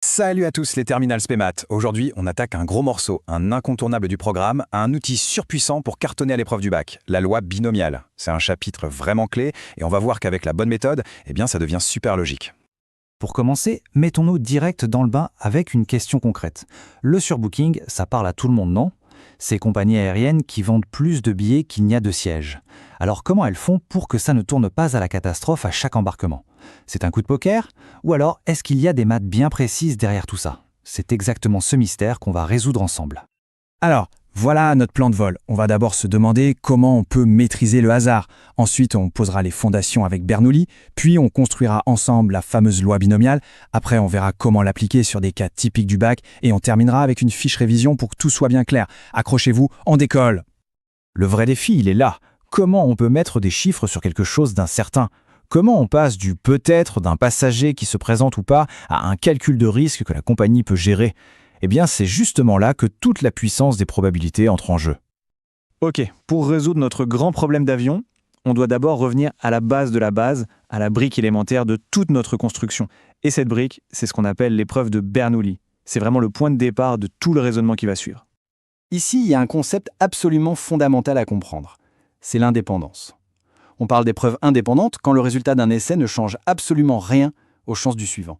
Salut à tous les terminals Spémat. Aujourd'hui, on attaque un gros morceau, un incontournable du programme, un outil surpuissant pour cartonner à l'épreuve du bac, la loi binomiale. C'est un chapitre vraiment clé et on va voir qu'avec la bonne méthode, ça devient super logique. Pour commencer, mettons-nous direct dans le bain avec une question concrète. Le surbooking, ça parle à tout le monde, non ? Ces compagnies aériennes qui vendent plus de billets qu'il n'y a de sièges. Alors comment elles font pour que ça ne tourne pas à la catastrophe à chaque embarquement ? C'est un coup de poker ? Ou alors est-ce qu'il y a des maths bien précises derrière tout ça ? C'est exactement ce mystère qu'on va résoudre ensemble. Alors, voilà notre plan de vol. On va d'abord se demander comment on peut maîtriser le hasard. Ensuite, on posera les fondations avec Bernoulli, puis on construira ensemble la fameuse loi binomiale. Après, on verra comment l'appliquer sur des cas typiques du bac et on terminera avec une fiche révision pour que tout soit bien clair. Accrochez-vous, on décolle. Le vrai défi, il est là. Comment on peut mettre des chiffres sur quelque chose d'incertain ? Comment on passe du peut-être d'un passager qui se présente ou pas à un calcul de risque que la compagnie peut gérer ? Eh bien, c'est justement là que toute la puissance des probabilités entre en jeu. Ok, pour résoudre notre grand problème d'avion, on doit d'abord revenir à la base de la base, à la brique élémentaire de toute notre construction. Et cette brique, c'est ce qu'on appelle l'épreuve de Bernoulli. C'est vraiment le point de départ de tout le raisonnement qui va suivre. Ici, il y a un concept absolument fondamental à comprendre. C'est l'indépendance. On parle d'épreuve indépendante quand le résultat d'un essai ne change absolument rien aux chances du suivant.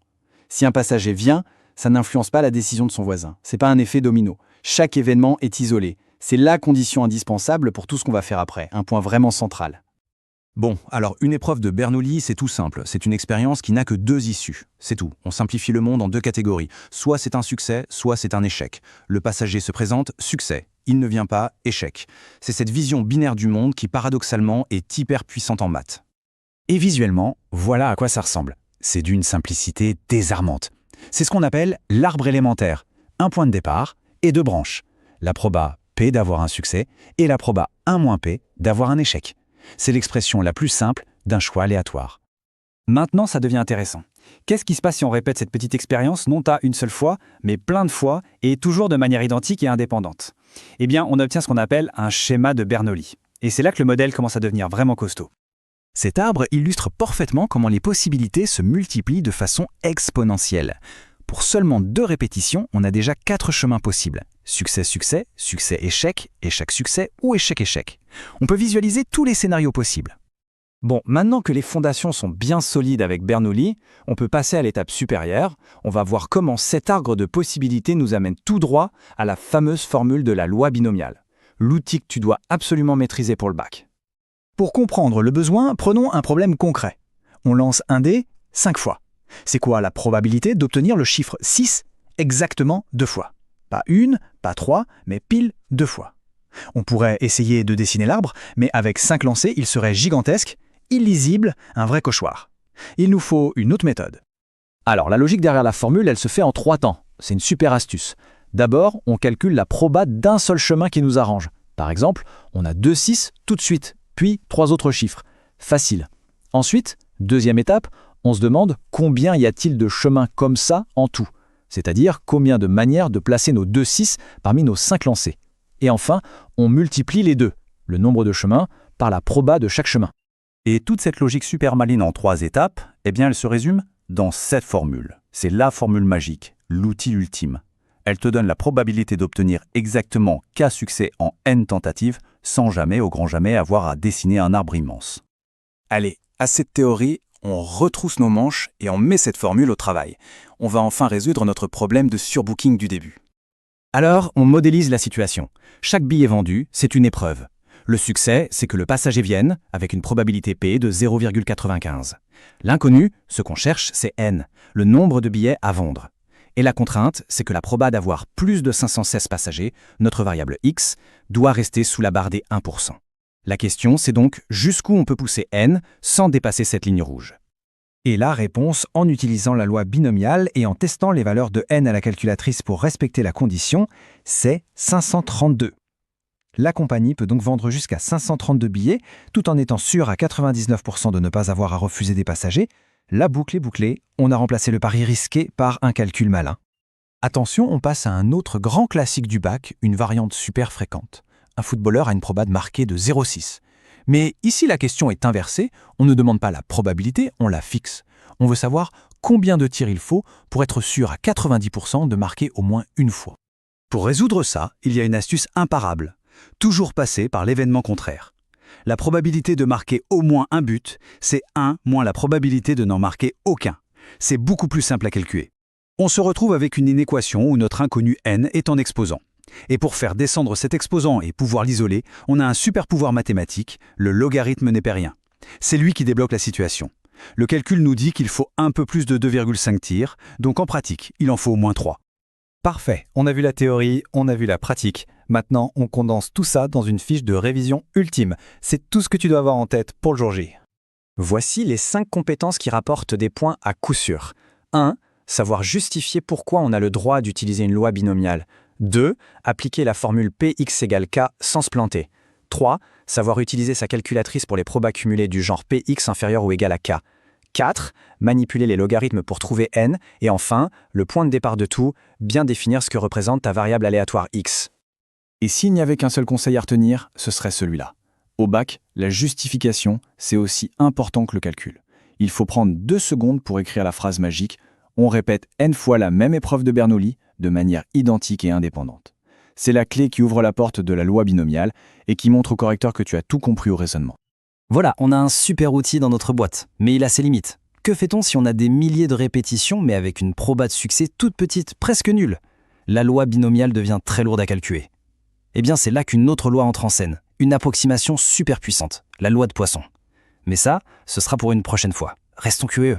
Si un passager vient, ça n'influence pas la décision de son voisin. C'est pas un effet domino. Chaque événement est isolé. C'est la condition indispensable pour tout ce qu'on va faire après, un point vraiment central. Bon, alors une épreuve de Bernoulli, c'est tout simple. C'est une expérience qui n'a que deux issues. C'est tout. On simplifie le monde en deux catégories. Soit c'est un succès, soit c'est un échec. Le passager se présente, succès. Il ne vient pas, échec. C'est cette vision binaire du monde qui, paradoxalement, est hyper puissante en maths. Et visuellement, voilà à quoi ça ressemble. C'est d'une simplicité désarmante. C'est ce qu'on appelle l'arbre élémentaire. Un point de départ et deux branches. La proba P d'avoir un succès et la proba 1-P d'avoir un échec. C'est l'expression la plus simple d'un choix aléatoire. Maintenant, ça devient intéressant. Qu'est-ce qui se passe si on répète cette petite expérience, non pas une seule fois, mais plein de fois, et toujours de manière identique et indépendante ? Eh bien, on obtient ce qu'on appelle un schéma de Bernoulli. Et c'est là que le modèle commence à devenir vraiment costaud. Cet arbre illustre parfaitement comment les possibilités se multiplient de façon exponentielle. Pour seulement 2 répétitions, on a déjà 4 chemins possibles. Succès-succès, succès-échec, échec-succès ou échec-échec. On peut visualiser tous les scénarios possibles. Bon, maintenant que les fondations sont bien solides avec Bernoulli, on peut passer à l'étape supérieure. On va voir comment cet arbre de possibilités nous amène tout droit à la fameuse formule de la loi binomiale. L'outil que tu dois absolument maîtriser pour le bac. Pour comprendre le besoin, prenons un problème concret. On lance un dé 5 fois. C'est quoi la probabilité d'obtenir le chiffre 6 exactement 2 fois ? Pas 1, pas 3, mais pile 2 fois. On pourrait essayer de dessiner l'arbre, mais avec 5 lancers, il serait gigantesque, illisible, un vrai cauchemar. Il nous faut une autre méthode. Alors, la logique derrière la formule, elle se fait en 3 temps. C'est une super astuce. D'abord, on calcule la proba d'un seul chemin qui nous arrange. Par exemple, on a 2 6 tout de suite, puis 3 autres chiffres. Facile. Ensuite, deuxième étape, on se demande combien y a-t-il de chemins comme ça en tout, c'est-à-dire combien de manières de placer nos 2 6 parmi nos 5 lancers. Et enfin, on multiplie les deux, le nombre de chemins, par la proba de chaque chemin. Et toute cette logique super maline en 3 étapes, elle se résume dans cette formule. C'est la formule magique, l'outil ultime. Elle te donne la probabilité d'obtenir exactement K succès en N tentatives, sans jamais, au grand jamais, avoir à dessiner un arbre immense. Allez, assez de théorie, on retrousse nos manches et on met cette formule au travail. On va enfin résoudre notre problème de surbooking du début. Alors, on modélise la situation. Chaque billet vendu, c'est une épreuve. Le succès, c'est que le passager vienne, avec une probabilité P de 0,95. L'inconnu, ce qu'on cherche, c'est N, le nombre de billets à vendre. Et la contrainte, c'est que la proba d'avoir plus de 516 passagers, notre variable X, doit rester sous la barre des 1%. La question, c'est donc jusqu'où on peut pousser N sans dépasser cette ligne rouge. Et la réponse, en utilisant la loi binomiale et en testant les valeurs de N à la calculatrice pour respecter la condition, c'est 532. La compagnie peut donc vendre jusqu'à 532 billets, tout en étant sûre à 99% de ne pas avoir à refuser des passagers. La boucle est bouclée, on a remplacé le pari risqué par un calcul malin. Attention, on passe à un autre grand classique du bac, une variante super fréquente. Un footballeur a une proba marquée de 0,6. Mais ici, la question est inversée. On ne demande pas la probabilité, on la fixe. On veut savoir combien de tirs il faut pour être sûr à 90% de marquer au moins une fois. Pour résoudre ça, il y a une astuce imparable. Toujours passer par l'événement contraire. La probabilité de marquer au moins un but, c'est 1 moins la probabilité de n'en marquer aucun. C'est beaucoup plus simple à calculer. On se retrouve avec une inéquation où notre inconnu n est en exposant. Et pour faire descendre cet exposant et pouvoir l'isoler, on a un super pouvoir mathématique, le logarithme népérien. C'est lui qui débloque la situation. Le calcul nous dit qu'il faut un peu plus de 2,5 tirs, donc en pratique, il en faut au moins 3. Parfait, on a vu la théorie, on a vu la pratique. Maintenant, on condense tout ça dans une fiche de révision ultime. C'est tout ce que tu dois avoir en tête pour le jour J. Voici les 5 compétences qui rapportent des points à coup sûr. 1. Savoir justifier pourquoi on a le droit d'utiliser une loi binomiale. 2. Appliquer la formule Px égale K sans se planter. 3. Savoir utiliser sa calculatrice pour les probas cumulées du genre Px inférieur ou égal à K. 4. Manipuler les logarithmes pour trouver n. Et enfin, le point de départ de tout, bien définir ce que représente ta variable aléatoire x. Et s'il n'y avait qu'un seul conseil à retenir, ce serait celui-là. Au bac, la justification, c'est aussi important que le calcul. Il faut prendre 2 secondes pour écrire la phrase magique. On répète n fois la même épreuve de Bernoulli de manière identique et indépendante. C'est la clé qui ouvre la porte de la loi binomiale et qui montre au correcteur que tu as tout compris au raisonnement. Voilà, on a un super outil dans notre boîte, mais il a ses limites. Que fait-on si on a des milliers de répétitions, mais avec une proba de succès toute petite, presque nulle? La loi binomiale devient très lourde à calculer. Eh bien, c'est là qu'une autre loi entre en scène, une approximation super puissante, la loi de Poisson. Mais ça, ce sera pour une prochaine fois. Restons curieux.